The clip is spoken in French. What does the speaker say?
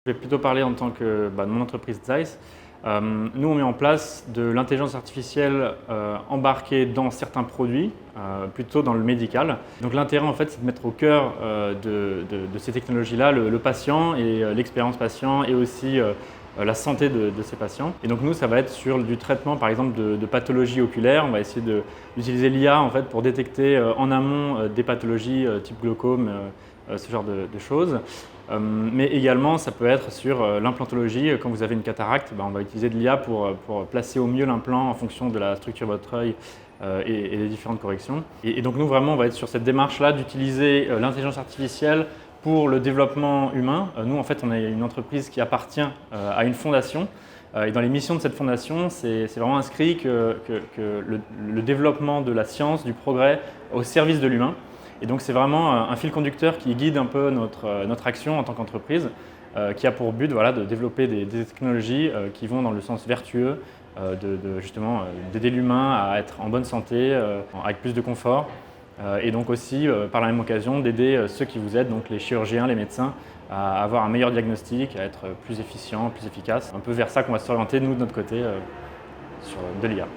Je vais plutôt parler en tant que de mon entreprise Zeiss. Nous, on met en place de l'intelligence artificielle embarquée dans certains produits, plutôt dans le médical. Donc l'intérêt, en fait, c'est de mettre au cœur de ces technologies-là le patient et l'expérience patient et aussi la santé de ces patients. Et donc nous, ça va être sur du traitement, par exemple, de pathologies oculaires. On va essayer d'utiliser l'IA en fait, pour détecter en amont des pathologies type glaucome, ce genre de choses. Mais également, ça peut être sur l'implantologie. Quand vous avez une cataracte, on va utiliser de l'IA pour placer au mieux l'implant en fonction de la structure de votre œil et des différentes corrections. Et donc nous, vraiment, on va être sur cette démarche-là d'utiliser l'intelligence artificielle pour le développement humain. Nous, en fait, on est une entreprise qui appartient à une fondation. Et dans les missions de cette fondation, c'est vraiment inscrit que le développement de la science, du progrès au service de l'humain. Et donc c'est vraiment un fil conducteur qui guide un peu notre action en tant qu'entreprise, qui a pour but de développer des technologies qui vont dans le sens vertueux, justement d'aider l'humain à être en bonne santé, avec plus de confort, et donc aussi par la même occasion d'aider ceux qui vous aident, donc les chirurgiens, les médecins, à avoir un meilleur diagnostic, à être plus efficient, plus efficace. Un peu vers ça qu'on va s'orienter nous de notre côté sur de l'IA.